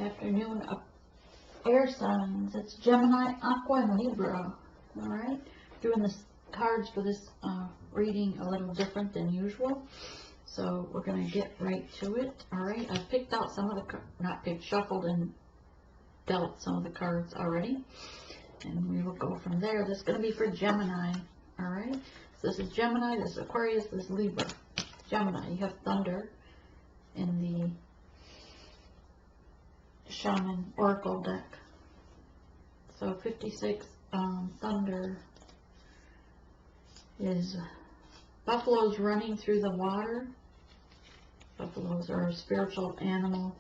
afternoon of air signs. It's Gemini, Aqua, and Libra. Alright, doing the cards for this reading a little different than usual. So we're going to get right to it. Alright, I've picked out some of the, shuffled and dealt some of the cards already. And we will go from there. This is going to be for Gemini. Alright, so this is Gemini, this is Aquarius, this is Libra. Gemini, you have thunder in the Shaman Oracle deck. So 56, thunder is buffaloes running through the water. Buffaloes are a spiritual animal.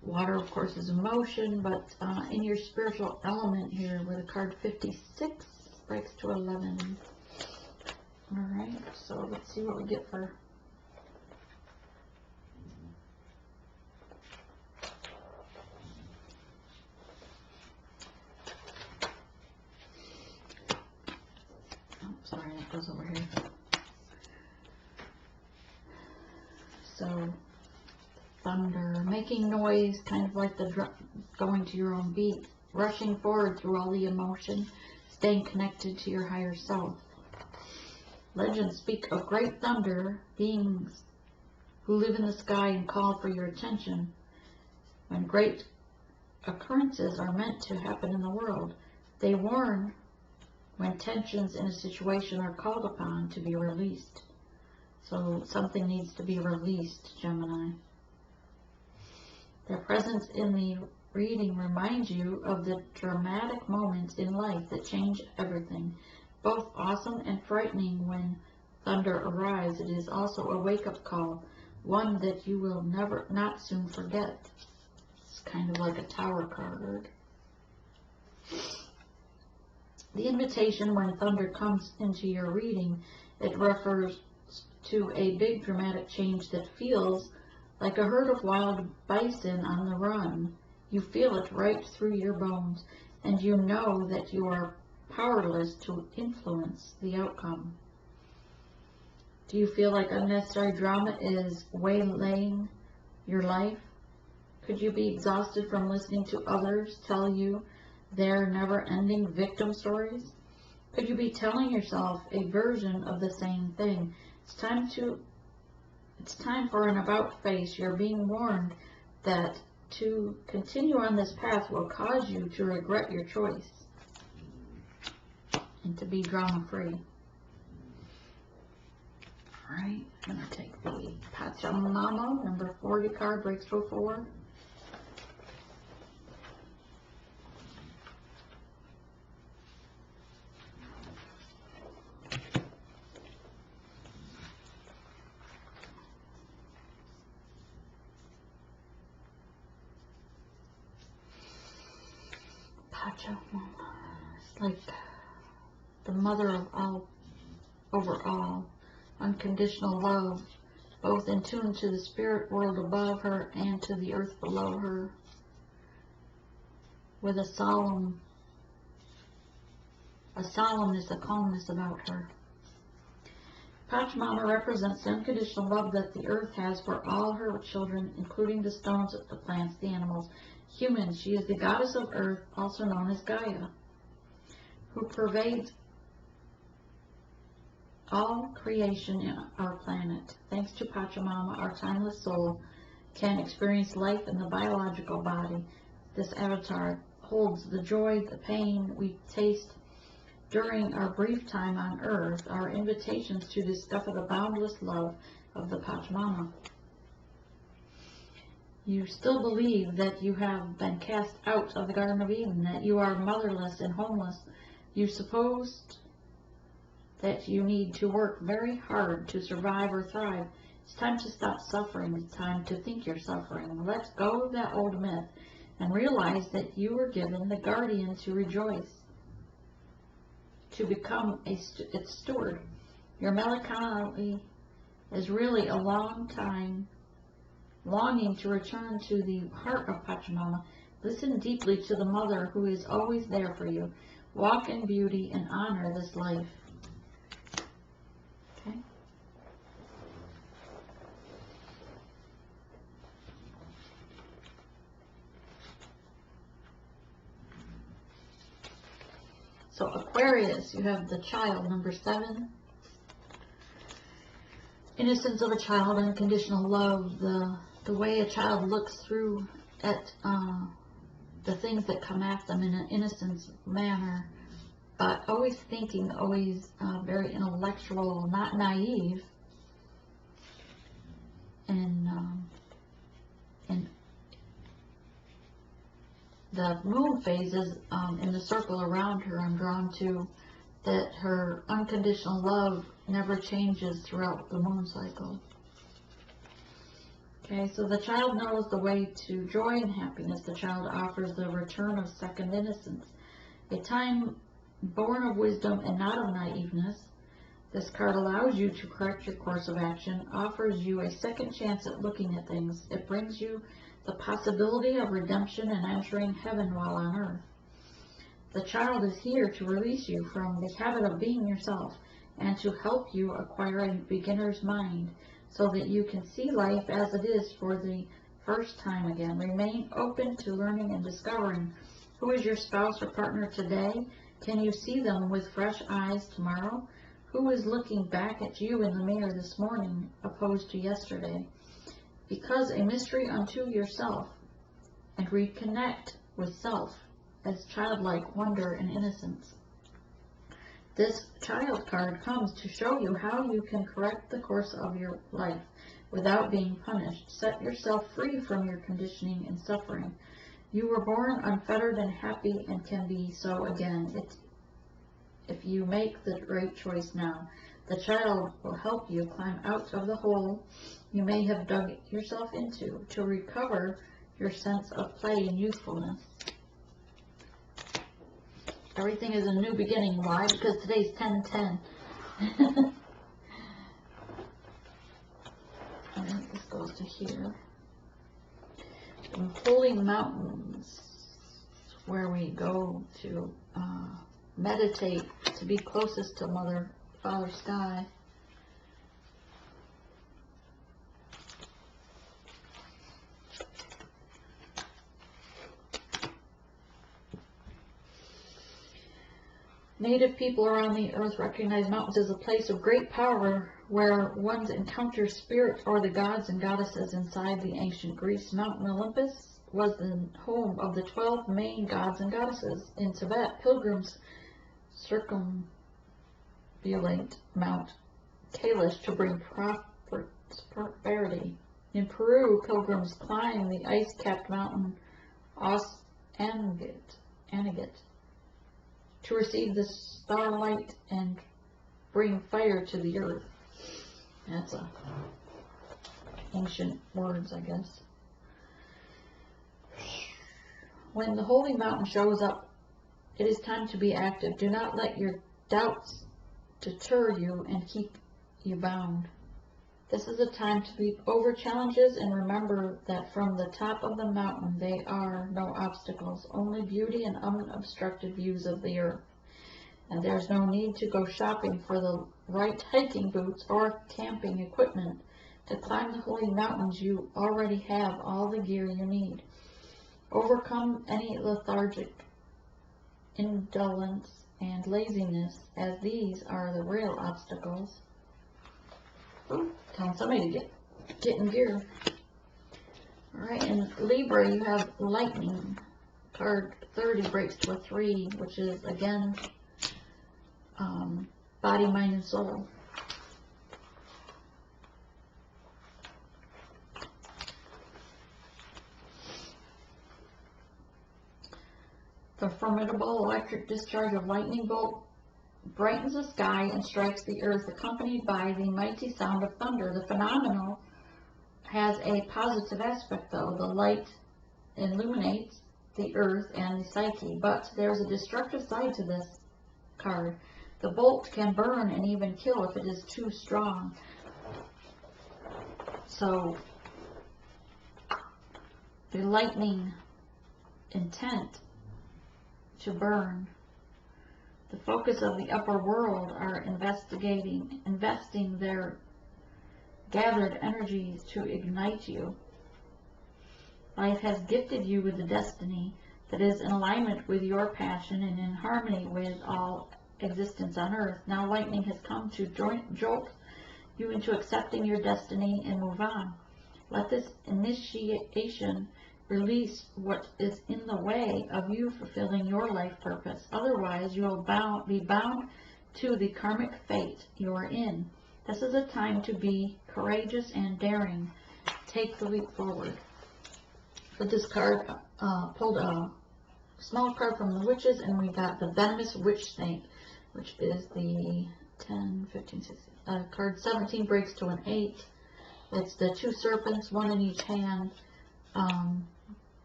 Water, of course, is emotion, but in your spiritual element here, where the card 56 breaks to 11. Alright, so let's see what we get for sorry, that goes over here. So, thunder, making noise, kind of like the going to your own beat, rushing forward through all the emotion, staying connected to your higher self. Legends speak of great thunder, beings who live in the sky and call for your attention. When great occurrences are meant to happen in the world, they warn when tensions in a situation are called upon to be released. So something needs to be released, Gemini. Their presence in the reading reminds you of the dramatic moments in life that change everything. Both awesome and frightening when thunder arrives, it is also a wake-up call, one that you will not soon forget. It's kind of like a tower card. The invitation when thunder comes into your reading, it refers to a big dramatic change that feels like a herd of wild bison on the run. You feel it right through your bones, and you know that you are powerless to influence the outcome. Do you feel like unnecessary drama is waylaying your life? Could you be exhausted from listening to others tell you their never-ending victim stories? Could you be telling yourself a version of the same thing? It's time for an about-face. You're being warned that to continue on this path will cause you to regret your choice and to be drama-free. Alright, I'm going to take the Pachamama, number 40 card, breaks to a 4. Pachamama, it's like the mother of all, overall, unconditional love, both in tune to the spirit world above her and to the earth below her, with a solemnness, a calmness about her. Pachamama represents the unconditional love that the earth has for all her children, including the stones, the plants, the animals, humans. She is the goddess of earth, also known as Gaia, who pervades all creation in our planet. Thanks to Pachamama, our timeless soul can experience life in the biological body. This avatar holds the joy, the pain we taste during our brief time on earth, our invitations to discover the boundless love of the Pachamama. You still believe that you have been cast out of the Garden of Eden, that you are motherless and homeless. You supposed that you need to work very hard to survive or thrive. It's time to stop suffering. It's time to think you're suffering. Let go of that old myth and realize that you were given the guardian to rejoice, to become its steward. Your melancholy is really a long time longing to return to the heart of Pachamama. Listen deeply to the mother who is always there for you. Walk in beauty and honor this life. Okay. So Aquarius, you have the child, number 7. Innocence of a child, unconditional love, the way a child looks through at the things that come at them in an innocent manner, but always thinking, always very intellectual, not naive, and the moon phases in the circle around her, I'm drawn to that her unconditional love never changes throughout the moon cycle. Okay, so the child knows the way to joy and happiness. The child offers the return of second innocence, a time born of wisdom and not of naiveness. This card allows you to correct your course of action, offers you a second chance at looking at things. It brings you the possibility of redemption and entering heaven while on earth. The child is here to release you from the habit of being yourself and to help you acquire a beginner's mind so that you can see life as it is for the first time again. Remain open to learning and discovering. Who is your spouse or partner today? Can you see them with fresh eyes tomorrow? Who is looking back at you in the mirror this morning opposed to yesterday? Because a mystery unto yourself, and reconnect with self as childlike wonder and innocence. This child card comes to show you how you can correct the course of your life without being punished. Set yourself free from your conditioning and suffering. You were born unfettered and happy and can be so again if you make the right choice now. The child will help you climb out of the hole you may have dug yourself into to recover your sense of play and youthfulness. Everything is a new beginning. Why? Because today's 10/10. And this goes to here. The holy mountains, where we go to meditate, to be closest to Mother, Father Sky. Native people around the earth recognize mountains as a place of great power where one encounters spirit or the gods and goddesses. Inside the ancient Greece, Mountain Olympus was the home of the 12 main gods and goddesses. In Tibet, pilgrims circumambulate Mount Kailash to bring prosperity. In Peru, pilgrims climb the ice-capped mountain Anagat to receive the starlight and bring fire to the earth. That's ancient words, I guess. When the holy mountain shows up, it is time to be active. Do not let your doubts deter you and keep you bound. This is a time to leap over challenges and remember that from the top of the mountain there are no obstacles, only beauty and unobstructed views of the earth. And there's no need to go shopping for the right hiking boots or camping equipment. To climb the holy mountains, you already have all the gear you need. Overcome any lethargic, indolence, and laziness, as these are the real obstacles. Telling somebody to get in gear. Alright, in Libra you have lightning. Card 30 breaks to a 3, which is again body, mind, and soul. The formidable electric discharge of lightning bolt brightens the sky and strikes the earth, accompanied by the mighty sound of thunder. The phenomenon has a positive aspect, though. The light illuminates the earth and the psyche, but there's a destructive side to this card. The bolt can burn and even kill if it is too strong. So, the lightning intent to burn. The focus of the upper world are investing their gathered energies to ignite you. Life has gifted you with a destiny. that is in alignment with your passion and in harmony with all existence on earth. Now lightning has come to jolt you into accepting your destiny and move on. Let this initiation release what is in the way of you fulfilling your life purpose. Otherwise, you will be bound to the karmic fate you are in. This is a time to be courageous and daring. Take the leap forward. For this card, pulled a small card from the witches, and we got the venomous witch snake, which is the 10, 15, 16. Card 17 breaks to an 8. It's the 2 serpents, 1 in each hand.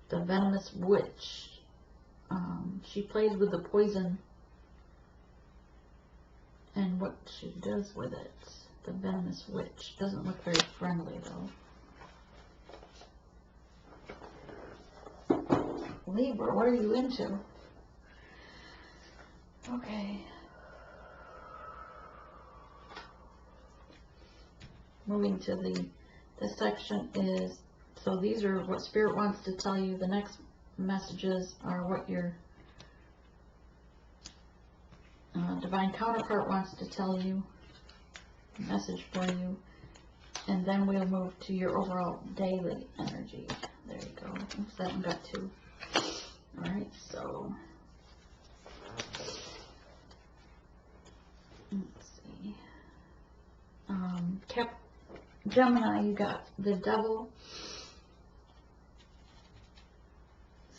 The venomous witch. She plays with the poison and what she does with it. The venomous witch doesn't look very friendly though. Libra, what are you into? Okay. Moving to this section is, so these are what Spirit wants to tell you. The next messages are what your divine counterpart wants to tell you, message for you, and then we'll move to your overall daily energy. There you go. Oops, that one got 2. Alright, so let's see. Gemini, you got the devil.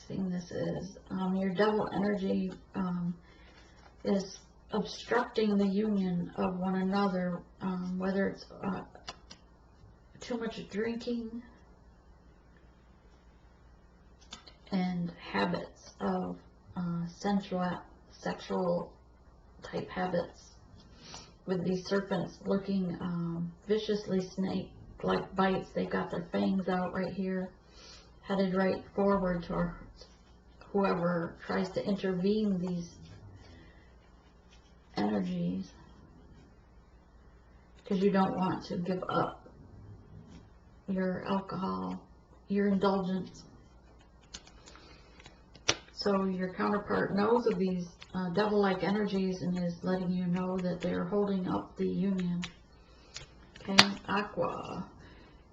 Seeing this is your devil energy is obstructing the union of one another, whether it's too much drinking and habits of sexual type habits, with these serpents looking viciously snake-like bites. They've got their fangs out right here, headed right forward towards whoever tries to intervene these energies, because you don't want to give up your alcohol, your indulgence. So your counterpart knows of these devil-like energies and is letting you know that they're holding up the union. Okay, aqua.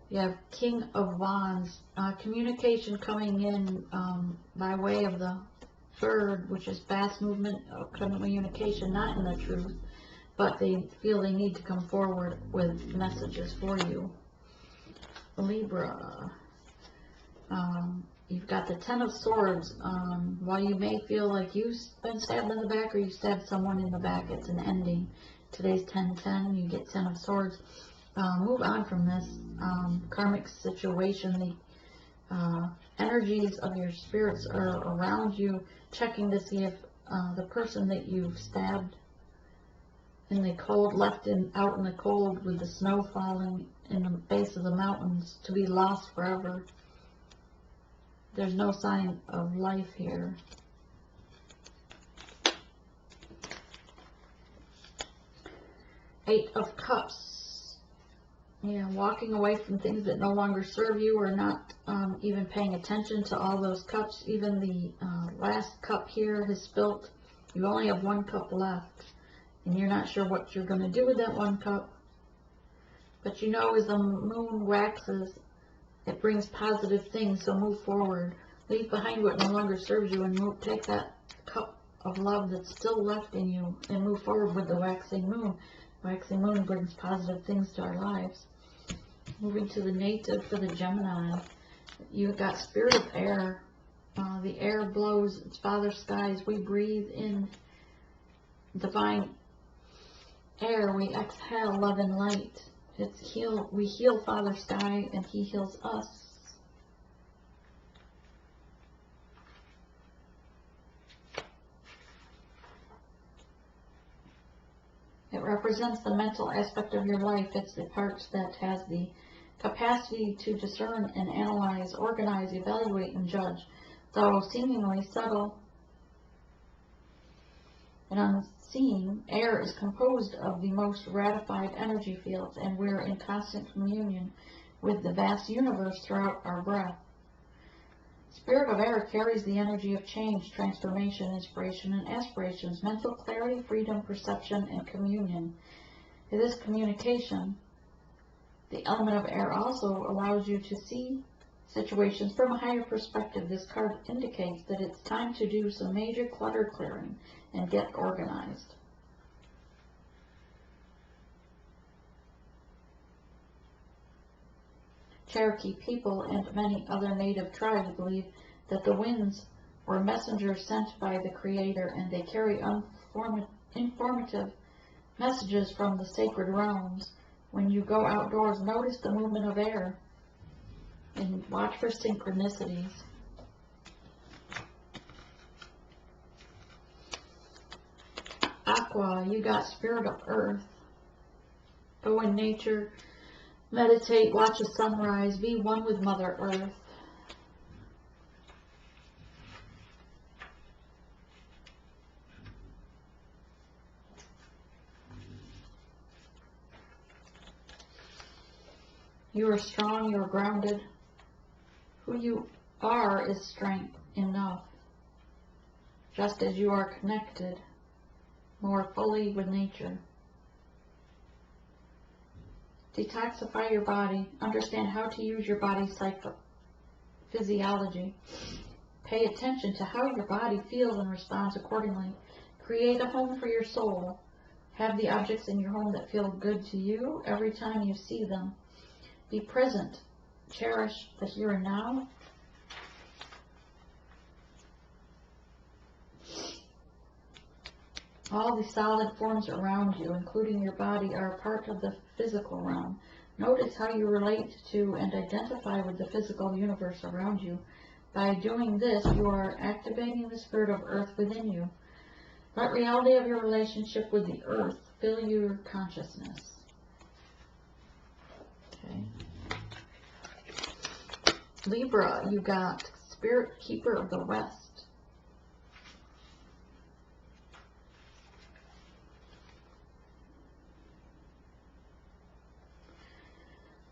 You have King of Wands. Communication coming in by way of the 3rd, which is fast movement of communication, not in the truth, but they feel they need to come forward with messages for you. Libra. You've got the 10 of Swords. While you may feel like you've been stabbed in the back or you stabbed someone in the back, it's an ending. Today's 10-10, you get 10 of Swords. Move on from this karmic situation. The energies of your spirits are around you, checking to see if the person that you've stabbed in the cold, left out in the cold with the snow falling in the base of the mountains, to be lost forever. There's no sign of life here. Eight of Cups. Yeah, walking away from things that no longer serve you, or not even paying attention to all those cups. Even the last cup here has spilt. You only have 1 cup left, and you're not sure what you're going to do with that 1 cup. But you know, as the moon waxes, it brings positive things, so move forward. Leave behind what no longer serves you, and take that cup of love that's still left in you and move forward with the waxing moon. Waxing moon brings positive things to our lives. Moving to the native for the Gemini, you've got Spirit of Air. The air blows, it's Father Skies. We breathe in divine air, we exhale love and light. We heal Father Sky, and he heals us. It represents the mental aspect of your life. It's the part that has the capacity to discern and analyze, organize, evaluate, and judge. Though seemingly subtle and unseen, air is composed of the most ratified energy fields, and we're in constant communion with the vast universe throughout our breath. Spirit of air carries the energy of change, transformation, inspiration, and aspirations, mental clarity, freedom, perception, and communion. It is communication. The element of air also allows you to see situations from a higher perspective. This card indicates that it's time to do some major clutter clearing and get organized. Cherokee people and many other native tribes believe that the winds were messengers sent by the Creator, and they carry informative messages from the sacred realms. When you go outdoors, notice the movement of air and watch for synchronicities. Aqua, you got spirit of earth. Go in nature, meditate, watch a sunrise, be one with Mother Earth. You are strong, you are grounded. Who you are is strength enough, just as you are connected more fully with nature. Detoxify your body. Understand how to use your body's physiology. Pay attention to how your body feels and responds accordingly. Create a home for your soul. Have the objects in your home that feel good to you every time you see them. Be present. Cherish the here and now. All the solid forms around you, including your body, are a part of the physical realm. Notice how you relate to and identify with the physical universe around you. By doing this, you are activating the spirit of earth within you. Let reality of your relationship with the earth fill your consciousness. Okay. Libra, you got Spirit Keeper of the West.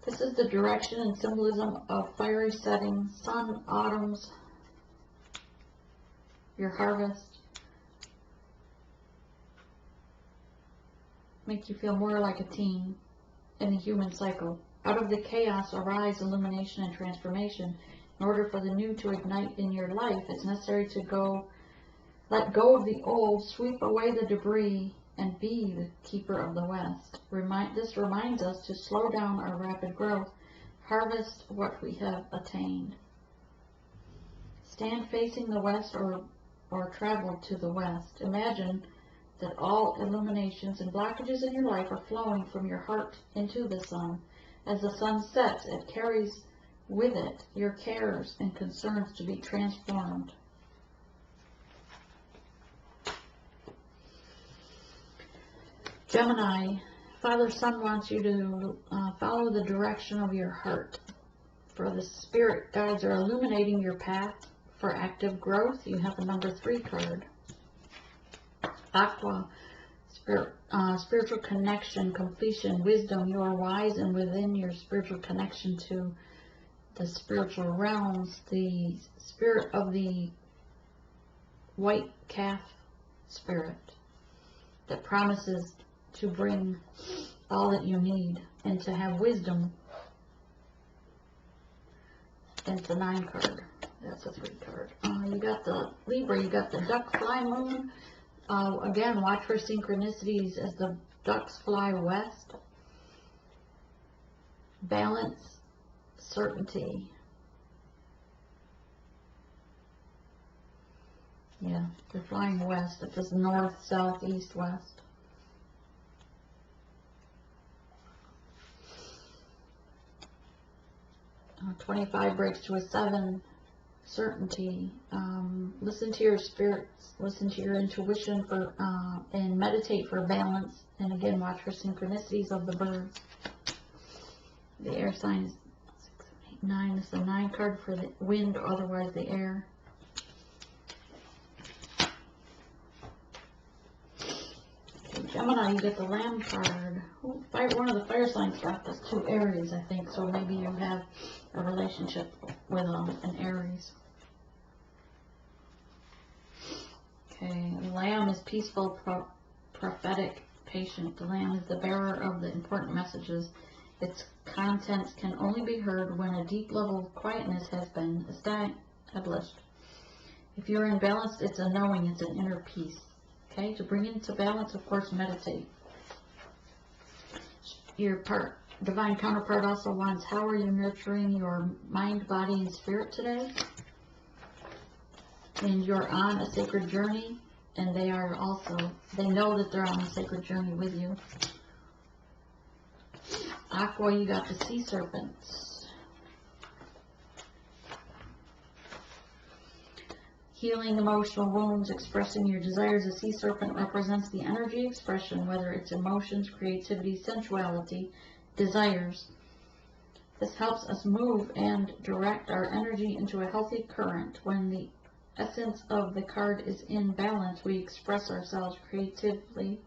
This is the direction and symbolism of fiery setting, sun, autumns, your harvest. Make you feel more like a teen in the human cycle. Out of the chaos arise illumination and transformation. In order for the new to ignite in your life, it's necessary to let go of the old, sweep away the debris, and be the keeper of the West. This reminds us to slow down our rapid growth, harvest what we have attained. Stand facing the West or travel to the West. Imagine that all illuminations and blockages in your life are flowing from your heart into the sun. As the sun sets, it carries with it your cares and concerns to be transformed. Gemini, Father Sun wants you to follow the direction of your heart. For the spirit guides are illuminating your path for active growth. You have the number 3 card. Aqua, spiritual connection, completion, wisdom. You are wise and within your spiritual connection to the spiritual realms. The spirit of the white calf spirit that promises to bring all that you need and to have wisdom. It's the 9 card. That's a 3 card. You got the Libra, you got the duck fly moon. Again, watch for synchronicities as the ducks fly west. Balance, certainty. Yeah, they're flying west. It says north, south, east, west. Uh, 25 breaks to a 7. Certainty. Listen to your spirits, listen to your intuition and meditate for balance. And again, watch for synchronicities of the birds. The air sign is 6, 7, 8, 9. This is the 9 card for the wind, or otherwise the air. Okay, Gemini, you get the Lamb card. One of the fire signs got this 2 Aries, I think. So maybe you have a relationship with an Aries. Okay, lamb is peaceful, prophetic, patient. The lamb is the bearer of the important messages. Its contents can only be heard when a deep level of quietness has been established. If you're in balance, it's a knowing, it's an inner peace. Okay, to bring into balance, of course, meditate. Your divine counterpart also wants, how are you nurturing your mind, body, and spirit today? And you're on a sacred journey, and they know that they're on a sacred journey with you. Aqua, you got the sea serpents. Healing emotional wounds, expressing your desires. A sea serpent represents the energy expression, whether it's emotions, creativity, sensuality, desires. This helps us move and direct our energy into a healthy current. When the essence of the card is in balance, we express ourselves creatively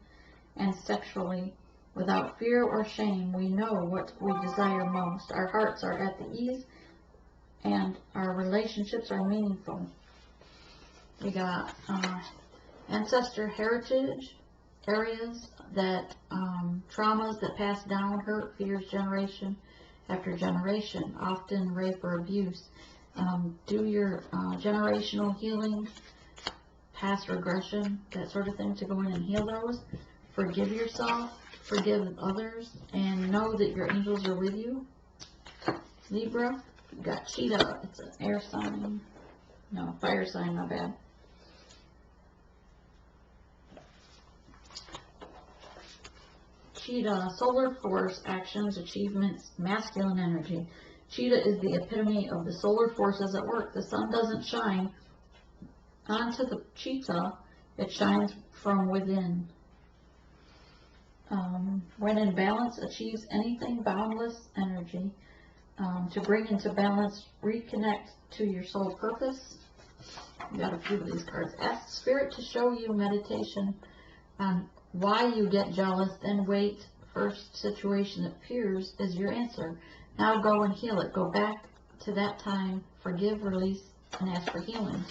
and sexually without fear or shame. We know what we desire most. Our hearts are at the ease and our relationships are meaningful. We got ancestor heritage areas, that traumas that pass down, hurt, fears, generation after generation, often rape or abuse. Do your generational healing, past regression, that sort of thing, to go in and heal those. Forgive yourself, forgive others, and know that your angels are with you. Libra, you got cheetah. It's an air sign. No, fire sign, my bad. Cheetah, solar force, actions, achievements, masculine energy. Cheetah is the epitome of the solar forces at work. The sun doesn't shine onto the cheetah, it shines from within. When in balance, achieves anything, boundless energy. To bring into balance, reconnect to your soul purpose. You got a few of these cards. Ask Spirit to show you meditation on why you get jealous, then wait. First situation that appears is your answer. Now go and heal it. Go back to that time, forgive, release, and ask for healing.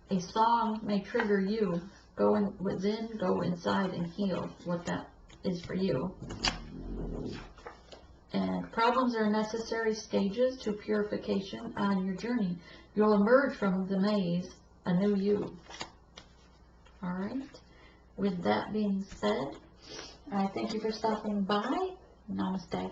A song may trigger you. Go within, go inside, and heal what that is for you. And problems are necessary stages to purification on your journey. You'll emerge from the maze a new you. Alright, with that being said, I thank you for stopping by. Namaste.